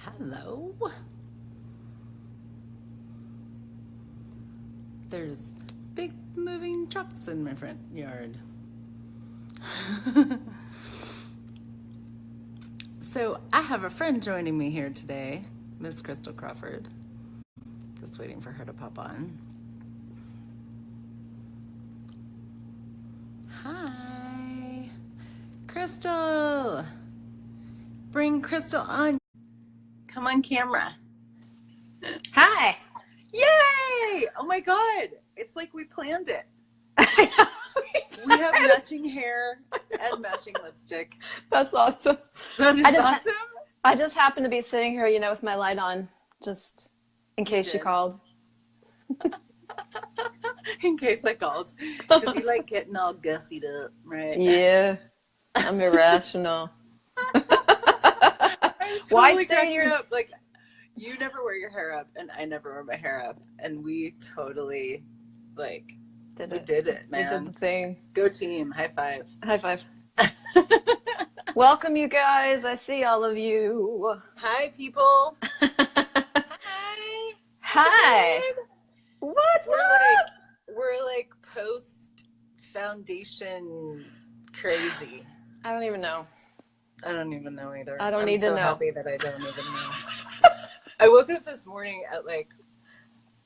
Hello. There's big moving trucks in my front yard. So I have a friend joining me here today, Miss Crystal Crawford. Just waiting for her to pop on. Hi, Crystal. Bring Crystal on. Come on camera. Hi. Yay! Oh my God. It's like we planned it. I know. We have matching hair and matching lipstick. That's awesome. That is awesome. I just happened to be sitting here, with my light on, just in case you called. In case I called. Because you like getting all gussied up, right? Yeah. I'm irrational. I'm totally Why stay cracking here? up. Like, you never wear your hair up, and I never wear my hair up. And we totally, Did we it. did it, We did man. the thing. Go team. High five. High five. Welcome, you guys. I see all of you. Hi, people. Hi. Hi. What's up? We're like post foundation crazy. I don't even know. I don't even know either. I don't I'm need to so know. happy that I don't even know. I woke up this morning at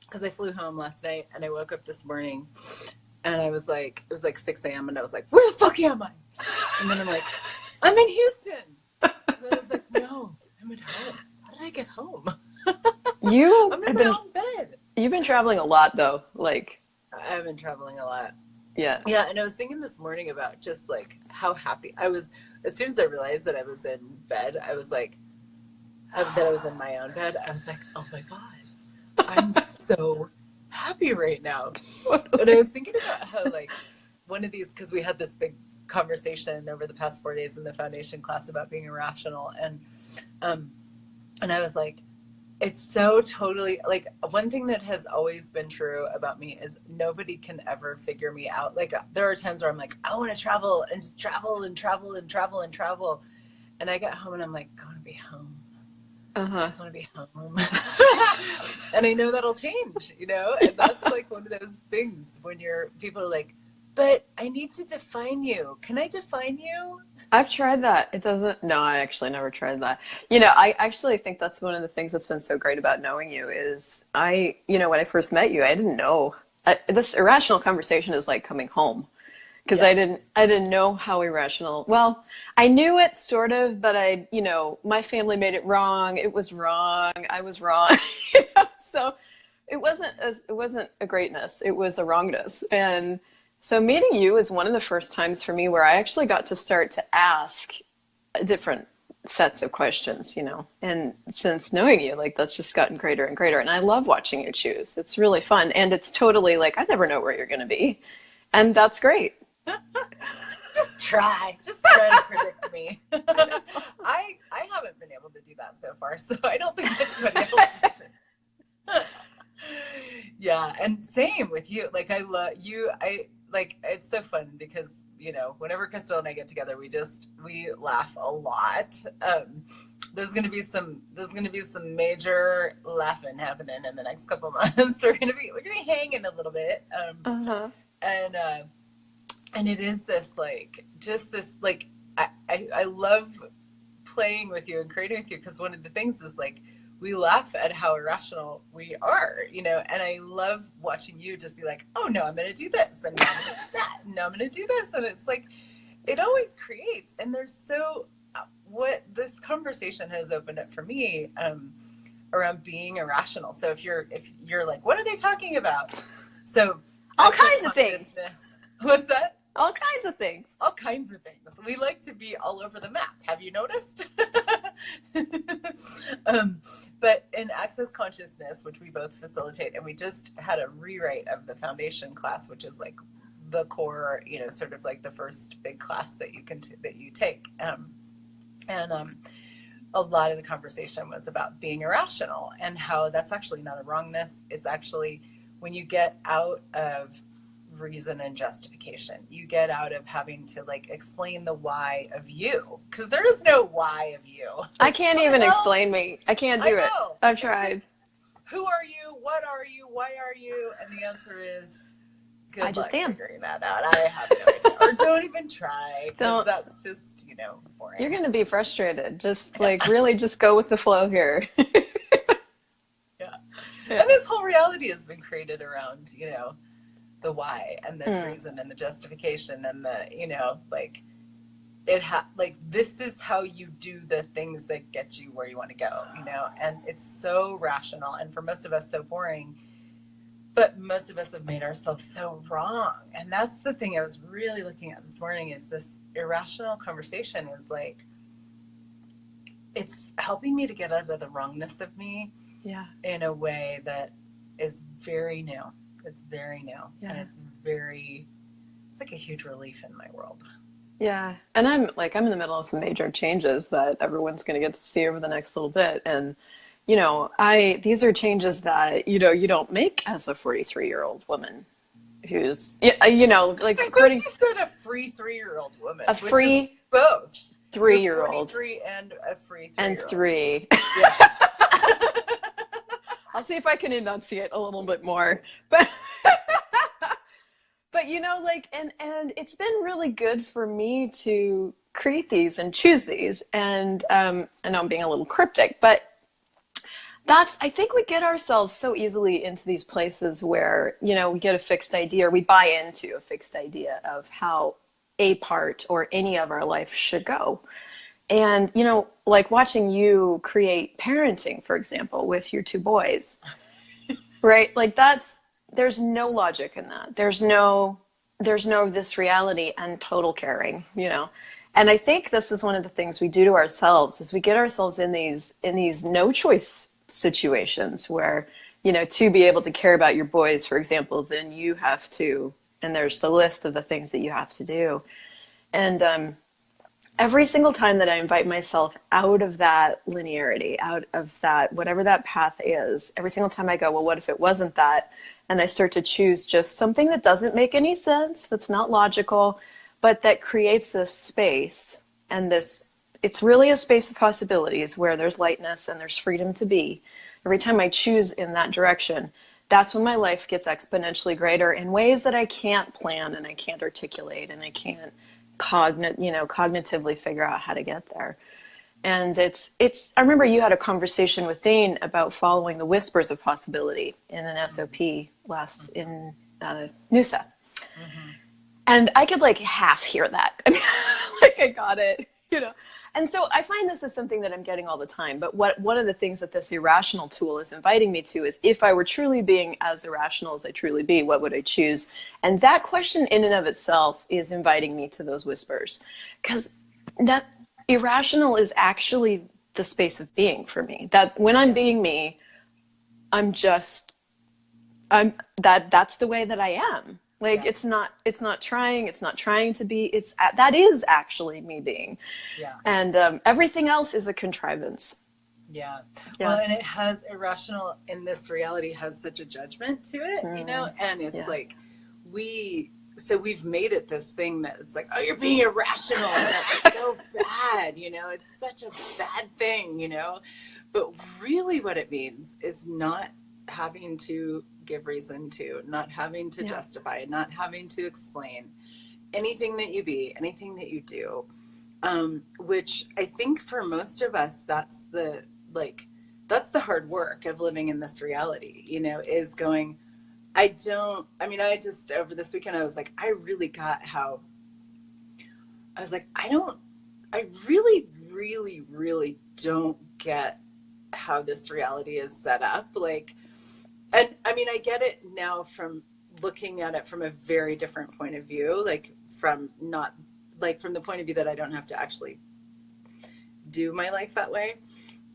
because I flew home last night, and I woke up this morning, and I was like, it was like 6 a.m. and I was like, where the fuck am I? And then I'm like, I'm in Houston. And then I was like, no, I'm at home. How did I get home? I'm in my own bed. You've been traveling a lot, though. I've been traveling a lot. Yeah. Yeah, and I was thinking this morning about just how happy I was. As soon as I realized that I was in bed, I was like, that I was in my own bed, I was like, oh my God, I'm so happy right now. And I was thinking about how one of these, because we had this big conversation over the past 4 days in the foundation class about being irrational, and I was like, it's so totally one thing that has always been true about me is nobody can ever figure me out. There are times where I'm like, I want to travel and just travel and travel and travel and travel. And I get home and I'm like, I want to be home. I just want to be home. And I know that'll change, and that's one of those things when people are like, but I need to define you. Can I define you? I've tried that. No, I actually never tried that. I actually think that's one of the things that's been so great about knowing you is when I first met you, I didn't know. This irrational conversation is like coming home because I didn't know how irrational. Well, I knew it sort of, but my family made it wrong. It was wrong. I was wrong. So it wasn't a greatness. It was a wrongness. And so meeting you is one of the first times for me where I actually got to start to ask different sets of questions, and since knowing you, that's just gotten greater and greater. And I love watching you choose. It's really fun. And it's totally I never know where you're going to be. And that's great. Just try to predict me. I haven't been able to do that so far, so I don't think anybody else is. Yeah, and same with you. I love you. It's so fun because whenever Crystal and I get together, we laugh a lot. There's gonna be some major laughing happening in the next couple months. We're gonna be hanging a little bit. And it is this I love playing with you and creating with you, because one of the things is we laugh at how irrational we are, and I love watching you just be like, oh no, I'm going to do this, and now I'm going to do that, and now I'm going to do this. And it's it always creates, and there's what this conversation has opened up for me around being irrational. So if you're like, what are they talking about? So all kinds of things. What's that? All kinds of things. All kinds of things. We like to be all over the map. Have you noticed? But in Access Consciousness, which we both facilitate, and we just had a rewrite of the foundation class, which is the core, sort of the first big class that you take. And a lot of the conversation was about being irrational and how that's actually not a wrongness. It's actually when you get out of reason and justification. You get out of having to like explain the why of you, because there is no why of you. I can't even explain me. I can't do it. I've tried. Who are you? What are you? Why are you? And the answer is, good I just luck am figuring that out. I have no idea. Or don't even try, because that's just, you know, boring. You're going to be frustrated. Just like really just go with the flow here. Yeah. And this whole reality has been created around, you know, the why and the reason and the justification and the, you know, like like this is how you do the things that get you where you want to go, you know, and it's so rational and for most of us so boring, but most of us have made ourselves so wrong. And that's the thing I was really looking at this morning, is this irrational conversation is like, it's helping me to get out of the wrongness of me in a way that is very new. It's very new. And it's like a huge relief in my world. Yeah. And I'm in the middle of some major changes that everyone's going to get to see over the next little bit. And, you know, these are changes that, you know, you don't make as a 43-year-old woman who's, you know, like I thought you said a free 3-year-old woman. A free both 3-year-old. 43 and a free 3-year-old. And 3. Yeah. I'll see if I can enunciate a little bit more. But you know, like, and it's been really good for me to create these and choose these. And I know I'm being a little cryptic, but I think we get ourselves so easily into these places where, you know, we get a fixed idea or we buy into a fixed idea of how a part or any of our life should go. And, you know, like watching you create parenting, for example, with your 2 boys, right? Like there's no logic in that. There's no this reality and total caring, you know? And I think this is one of the things we do to ourselves is we get ourselves in these no choice situations where, you know, to be able to care about your boys, for example, then you have to, and there's the list of the things that you have to do. And every single time that I invite myself out of that linearity, out of that, whatever that path is, every single time I go, well, what if it wasn't that? And I start to choose just something that doesn't make any sense, that's not logical, but that creates this space and it's really a space of possibilities where there's lightness and there's freedom to be. Every time I choose in that direction, that's when my life gets exponentially greater in ways that I can't plan and I can't articulate and I can't cognitively figure out how to get there. And I remember you had a conversation with Dane about following the whispers of possibility in an SOP in Noosa. Mm-hmm. And I could like half hear that. I mean, like I got it, you know. And so I find this is something that I'm getting all the time. But one of the things that this irrational tool is inviting me to is, if I were truly being as irrational as I truly be, what would I choose? And that question in and of itself is inviting me to those whispers. Because that irrational is actually the space of being for me. That when I'm being me, that's the way that I am. Like it's not trying to be, that is actually me being. Yeah. And everything else is a contrivance. Yeah. Well, and it has irrational in this reality has such a judgment to it, you know, and it's like we've made it this thing that it's like, oh, you're being irrational. And that's so bad, you know, it's such a bad thing, you know, but really what it means is not having to give reason to, not having to justify, not having to explain anything that you be, anything that you do, which I think for most of us, that's the hard work of living in this reality, you know, is going, I just over this weekend, I was like, I really got how, I was like, I really, really, really don't get how this reality is set up. Like, and I mean, I get it now from looking at it from a very different point of view, like from the point of view that I don't have to actually do my life that way.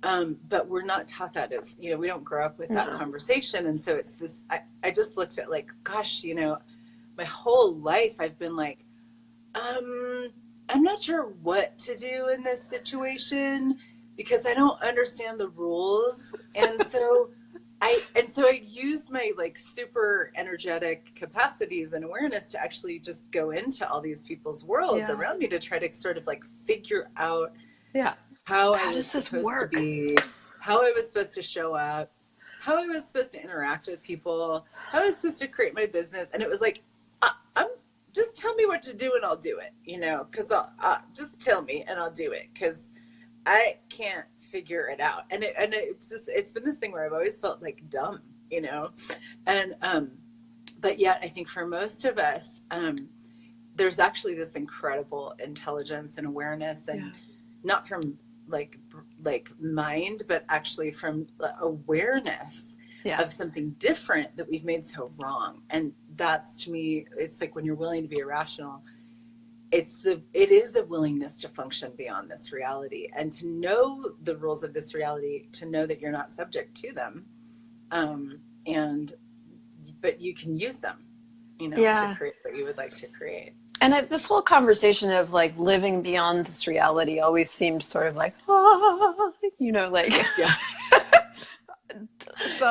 But we're not taught that as, you know, we don't grow up with that conversation. And so it's this, I just looked at like, gosh, you know, my whole life I've been like, I'm not sure what to do in this situation because I don't understand the rules. And so and so I used my like super energetic capacities and awareness to actually just go into all these people's worlds Yeah. around me to try to sort of like figure out Yeah. how I How was does this supposed work? to be, how I was supposed to show up, how I was supposed to interact with people, how I was supposed to create my business. And it was like, I'm just tell me what to do and I'll do it, you know, because I'll just tell me and I'll do it because I can't figure it out. And it's been this thing where I've always felt like dumb, you know, and but yet I think for most of us, there's actually this incredible intelligence and awareness, and not from like mind, but actually from awareness of something different that we've made so wrong. And that's, to me, it's like when you're willing to be irrational, it is a willingness to function beyond this reality and to know the rules of this reality, to know that you're not subject to them, but you can use them, you know, to create what you would like to create. And this whole conversation of like living beyond this reality always seems sort of like, you know, like,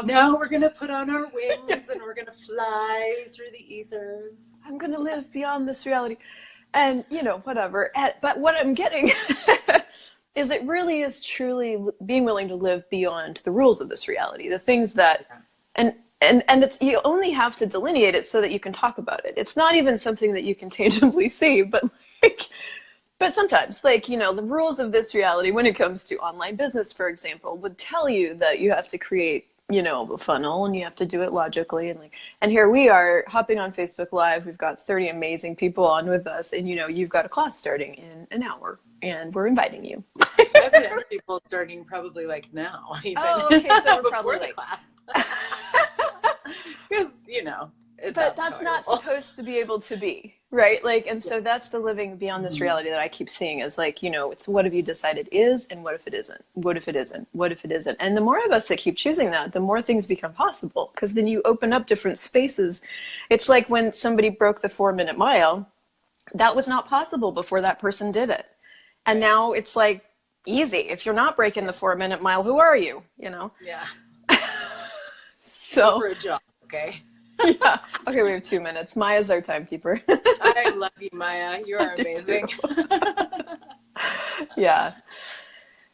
now we're going to put on our wings and we're going to fly through the ethers. I'm going to live beyond this reality. And, you know, whatever. But what I'm getting is it really is truly being willing to live beyond the rules of this reality, the things that, and it's, you only have to delineate it so that you can talk about it. It's not even something that you can tangibly see, but but sometimes, like, you know, the rules of this reality when it comes to online business, for example, would tell you that you have to create, you know, a funnel and you have to do it logically. And here we are hopping on Facebook Live. We've got 30 amazing people on with us. And, you know, you've got a class starting in an hour and we're inviting you. I have an energy pool starting probably like now. Even. Oh, okay. So before probably the like class. Because, you know. But that's not supposed to be able to be, right? Like, and so that's the living beyond this reality that I keep seeing is like, you know, it's what have you decided is, and what if it isn't? What if it isn't? What if it isn't? And the more of us that keep choosing that, the more things become possible, because then you open up different spaces. It's like when somebody broke the 4-minute mile, that was not possible before that person did it. And now it's like easy. If you're not breaking the 4-minute mile, who are you? You know? Yeah. So for a job, okay? Yeah. Okay, we have 2 minutes. Maya's our timekeeper. I love you, Maya. You are amazing. Yeah.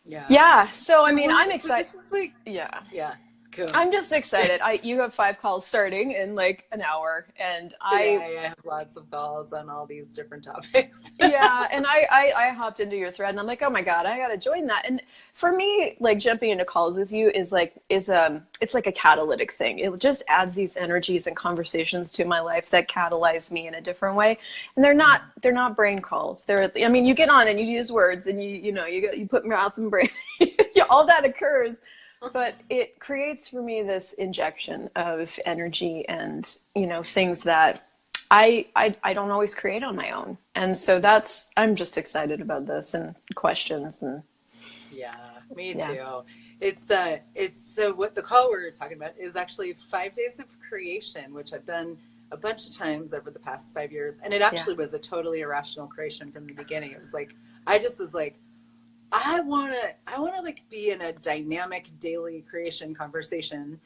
Yeah. Yeah. So I mean, I'm excited. This is like, yeah. Cool. I'm just excited. You have 5 calls starting in like an hour, and I have lots of calls on all these different topics. Yeah, and I hopped into your thread and I'm like, oh my God, I gotta join that. And for me, like jumping into calls with you is it's like a catalytic thing. It just adds these energies and conversations to my life that catalyze me in a different way. And they're not brain calls. I mean, you get on and you use words and you put mouth and brain, all that occurs. But it creates for me this injection of energy and, you know, things that I don't always create on my own. And so I'm just excited about this and questions and. Yeah, me too. It's so what the call we're talking about is actually 5 days of creation, which I've done a bunch of times over the past 5 years. And it actually was a totally irrational creation from the beginning. It was like, I just was like, I want to like be in a dynamic daily creation conversation.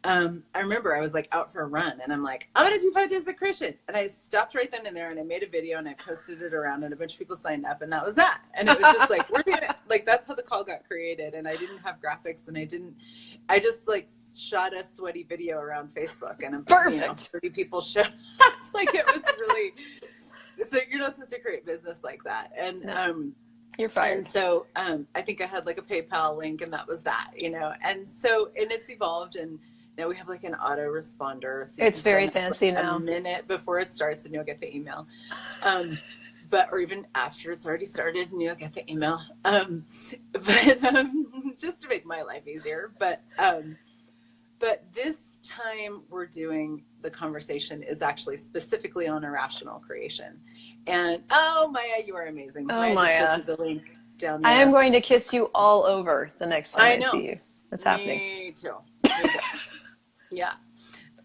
I remember I was like out for a run and I'm like, I'm going to do 5 days of creation. And I stopped right then and there and I made a video and I posted it around and a bunch of people signed up and that was that. And it was just like, we're doing it. Like, that's how the call got created. And I didn't have graphics and I just like shot a sweaty video around Facebook and perfect. You know, 30 people showed up. Like, it was really, so you're not supposed to create business like that. And, You're fired. And so I think I had like a PayPal link and that was that, you know. And so, and it's evolved and now we have like an autoresponder. So it's very fancy now. A minute before it starts and you'll get the email. Or even after it's already started and you'll get the email. Just to make my life easier. But this time we're doing the conversation is actually specifically on irrational creation. And Maya, you are amazing. Oh, Maya. Just posted the link down there. I am going to kiss you all over the next time I see you. What's happening? Me too. Yeah.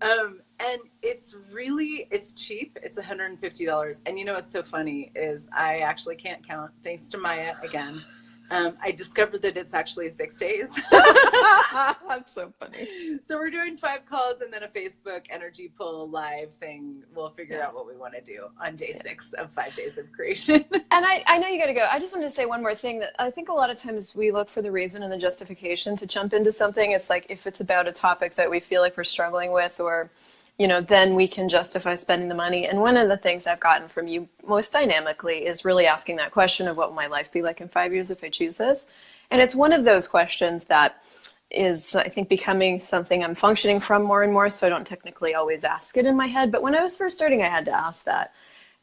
And it's cheap. It's $150. And you know what's so funny is I actually can't count, thanks to Maya again. I discovered that it's actually 6 days. That's so funny. So we're doing 5 calls and then a Facebook energy pull live thing. We'll figure out what we want to do on day 6 of 5 days of creation. And I know you got to go. I just wanted to say one more thing, that I think a lot of times we look for the reason and the justification to jump into something. It's like if it's about a topic that we feel like we're struggling with, or, you know, then we can justify spending the money. And one of the things I've gotten from you most dynamically is really asking that question of what will my life be like in 5 years if I choose this? And it's one of those questions that is, I think, becoming something I'm functioning from more and more, so I don't technically always ask it in my head. But when I was first starting, I had to ask that.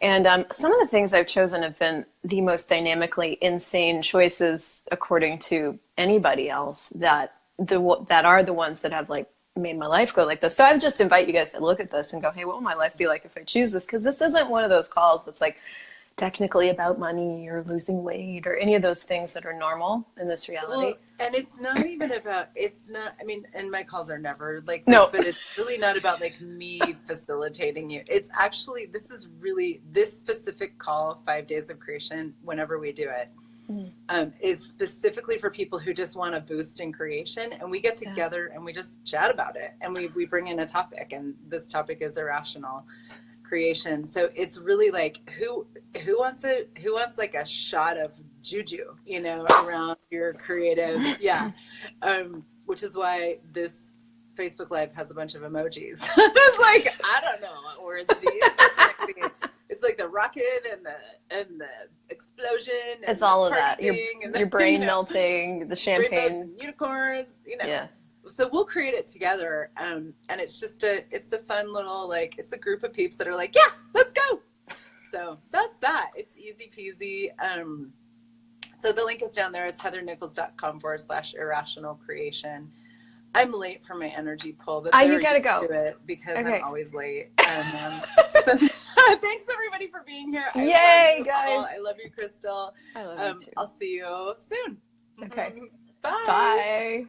And some of the things I've chosen have been the most dynamically insane choices, according to anybody else, that are the ones that have like made my life go like this. So I would just invite you guys to look at this and go, hey, what will my life be like if I choose this? Because this isn't one of those calls that's like technically about money or losing weight or any of those things that are normal in this reality. Well, and it's not even about, I mean, and my calls are never like this, No. But it's really not about like me facilitating you. It's actually, this specific call, 5 days of creation, whenever we do it, is specifically for people who just want a boost in creation. And we get together and we just chat about it. And we bring in a topic, and this topic is irrational creation. So it's really like, who wants like a shot of juju, you know, around your creative, which is why this Facebook Live has a bunch of emojis. It's like, I don't know what words to use. It's like the rocket and the explosion. And it's all of that. Your brain melting, the champagne, and unicorns, you know. Yeah. So we'll create it together, and it's just it's a fun little, like, it's a group of peeps that are like, yeah, let's go. So that's that. It's easy peasy. So the link is down there. It's heathernichols.com/irrational creation. I'm late for my energy pull, but you gotta go to it because I'm always late. So thanks everybody for being here. Yay, guys! I love you, Crystal. I love you too. I'll see you soon. Okay. Bye. Bye.